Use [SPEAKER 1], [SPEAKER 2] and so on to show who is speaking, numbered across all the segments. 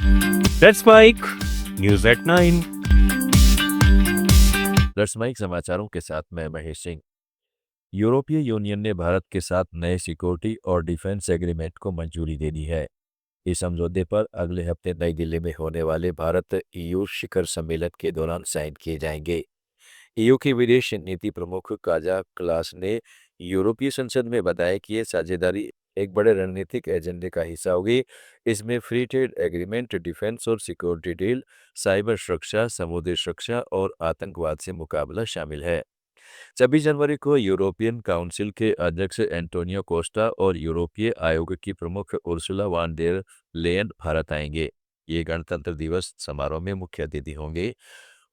[SPEAKER 1] Let's Mic news at 9।
[SPEAKER 2] Let's Mic समाचारों के साथ मैं महेश सिंह। यूरोपीय यूनियन ने भारत के साथ नए सिक्योरिटी और डिफेंस एग्रीमेंट को मंजूरी दे दी है। इस समझौते पर अगले हफ्ते नई दिल्ली में होने वाले भारत ईयू शिखर सम्मेलन के दौरान साइन किए जाएंगे। ईयू की विदेश नीति प्रमुख काजा क्लास ने यूरोपीय संसद में बताया कि ये साझेदारी एक बड़े रणनीतिक एजेंडे का हिस्सा होगी। इसमें फ्री ट्रेड एग्रीमेंट, डिफेंस और सिक्योरिटी डील, साइबर सुरक्षा, समुद्री सुरक्षा और आतंकवाद से मुकाबला शामिल है। 26 जनवरी को यूरोपियन काउंसिल के अध्यक्ष एंटोनियो कोस्टा और यूरोपीय आयोग की प्रमुख Ursula van der Leyen Bharat आएंगे। ये गणतंत्र दिवस समारोह में मुख्य अतिथि होंगे।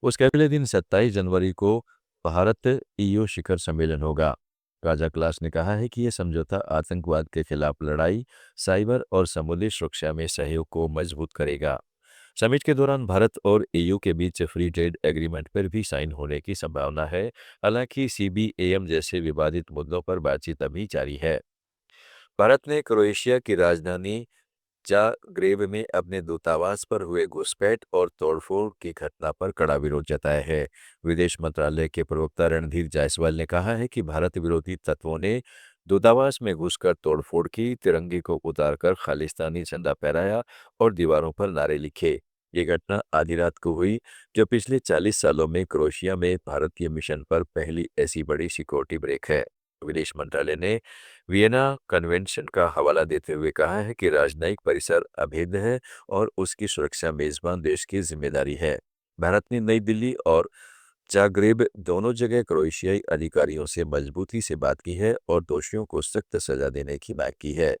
[SPEAKER 2] उसके अगले दिन 27 जनवरी को भारत ईयू शिखर सम्मेलन होगा। काजा क्लास ने कहा है कि यह समझौता आतंकवाद के खिलाफ लड़ाई, साइबर और समुद्री सुरक्षा में सहयोग को मजबूत करेगा। समिट के दौरान भारत और ईयू के बीच फ्री ट्रेड एग्रीमेंट पर भी साइन होने की संभावना है। हालांकि सीबीएम जैसे विवादित मुद्दों पर बातचीत अभी जारी है। भारत ने क्रोएशिया की राजधानी जाग्रेब में अपने दूतावास पर हुए घुसपैठ और तोड़फोड़ की घटना पर कड़ा विरोध जताया है। विदेश मंत्रालय के प्रवक्ता रणधीर जायसवाल ने कहा है कि भारत विरोधी तत्वों ने दूतावास में घुसकर तोड़फोड़ की, तिरंगे को उतारकर खालिस्तानी झंडा फहराया और दीवारों पर नारे लिखे। ये घटना आधी रात को हुई, जो पिछले 40 सालों में क्रोएशिया में भारतीय मिशन पर पहली ऐसी बड़ी सिक्योरिटी ब्रेक है। विदेश मंत्रालय ने वियना कन्वेंशन का हवाला देते हुए कहा है कि राजनयिक परिसर अभेद्य है और उसकी सुरक्षा मेजबान देश की जिम्मेदारी है। भारत ने नई दिल्ली और जाग्रेब दोनों जगह क्रोएशियाई अधिकारियों से मजबूती से बात की है और दोषियों को सख्त सजा देने की मांग की है।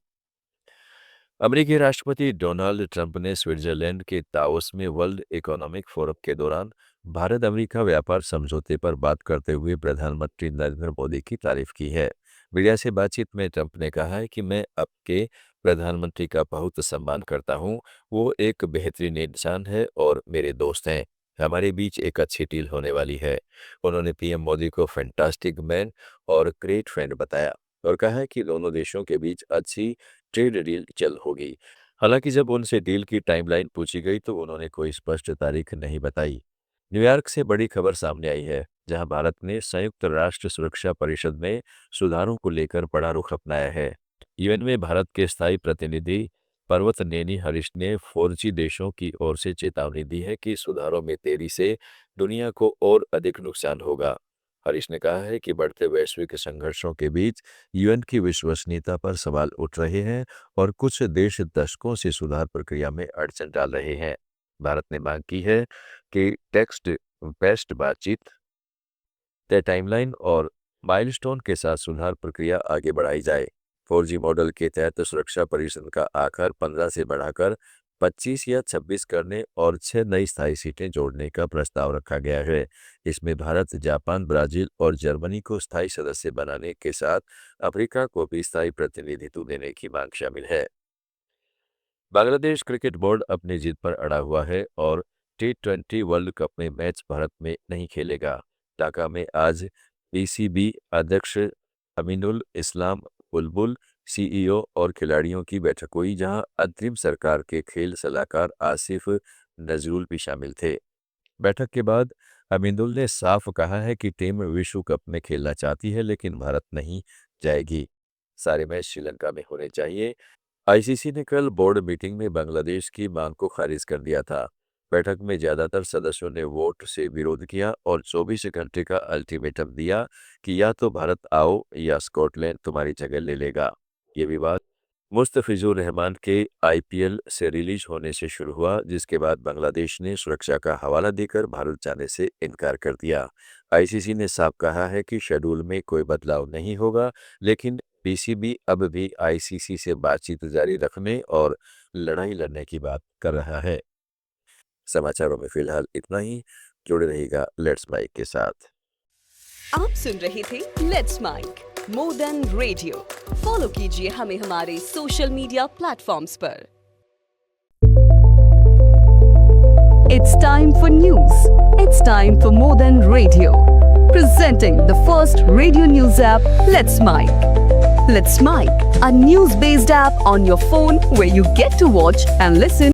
[SPEAKER 2] अमेरिकी राष्ट्रपति डोनाल्ड ट्रंप ने स्विट्जरलैंड के दावोस में वर्ल्ड इकोनॉमिक फोरम के दौरान भारत अमेरिका व्यापार समझौते पर बात करते हुए प्रधानमंत्री नरेंद्र मोदी की तारीफ की है। मीडिया से बातचीत में ट्रंप ने कहा है कि मैं आपके प्रधानमंत्री का बहुत सम्मान करता हूं। वो एक बेहतरीन इंसान है और मेरे दोस्त हैं। हमारे बीच एक अच्छी डील होने वाली है। उन्होंने पीएम मोदी को फैंटास्टिक मैन और ग्रेट फ्रेंड बताया और कहा है कि दोनों देशों के बीच अच्छी ट्रेड डील जल्द होगी। हालांकि जब उनसे डील की टाइमलाइन पूछी गई तो उन्होंने कोई स्पष्ट तारीख नहीं बताई। न्यूयॉर्क से बड़ी खबर सामने आई है, जहां भारत ने संयुक्त राष्ट्र सुरक्षा परिषद में सुधारों को लेकर बड़ा रुख अपनाया है। यूएन में भारत के स्थायी प्रतिनिधि पर्वतनेनी हरीश ने 4G देशों की ओर से चेतावनी दी है कि सुधारों में देरी से दुनिया को और अधिक नुकसान होगा। हरीश ने कहा है कि बढ़ते वैश्विक संघर्षों के बीच यूएन की विश्वसनीयता पर सवाल उठ रहे हैं और कुछ देश दशकों से सुधार प्रक्रिया में अड़चन डाल रहे हैं। भारत ने मांग की है कि टेक्स्ट बेस्ड बातचीत, तय टाइमलाइन और माइलस्टोन के साथ सुधार प्रक्रिया आगे बढ़ाई जाए। 4G मॉडल के तहत सुरक्षा परिषद का आकार 15 से बढ़ाकर 25 या 26 करने और 6 नई स्थायी सीटें जोड़ने का प्रस्ताव रखा गया है। इसमें भारत, जापान, ब्राजील और जर्मनी को स्थायी सदस्य बनाने के साथ अफ्रीका को भी स्थायी प्रतिनिधित्व देने की मांग शामिल है। बांग्लादेश क्रिकेट बोर्ड अपनी जीत पर अड़ा हुआ है और T20 वर्ल्ड कप में मैच भारत में नहीं खेलेगा। ढाका में आज पीसीबी अध्यक्ष अमीनुल इस्लाम बुलबुल, सीईओ और खिलाड़ियों की बैठक हुई, जहां अंतरिम सरकार के खेल सलाहकार आसिफ नजरुल भी शामिल थे। बैठक के बाद अमीनुल ने साफ कहा है कि टीम विश्व कप में खेलना चाहती है, लेकिन भारत नहीं जाएगी। सारे मैच श्रीलंका में होने चाहिए। आईसीसी ने कल बोर्ड मीटिंग में बांग्लादेश की मांग को खारिज कर दिया था। बैठक में ज्यादातर सदस्यों ने वोट से विरोध किया और 24 घंटे का अल्टीमेटम दिया कि या तो भारत आओ या स्कॉटलैंड तुम्हारी जगह ले लेगा। ये विवाद मुस्तफिजुर रहमान के आईपीएल से रिलीज होने से शुरू हुआ, जिसके बाद बांग्लादेश ने सुरक्षा का हवाला देकर भारत जाने से इनकार कर दिया। आईसीसी ने साफ कहा है कि शेड्यूल में कोई बदलाव नहीं होगा, लेकिन पीसीबी अब भी आईसीसी से बातचीत जारी रखने और लड़ाई लड़ने की बात कर रहा है। समाचारों में फिलहाल इतना ही। जुड़े रहिएगा लेट्स माइक के साथ।
[SPEAKER 3] आप सुन रहे थे let's Mic more than radio. Follow कीजिए हमें हमारे सोशल मीडिया प्लेटफॉर्म्स पर। It's time for news. It's time for more than radio. Presenting the first radio news app, Let's Mic. Let's Mic, a news-based app on your phone where you get to watch and listen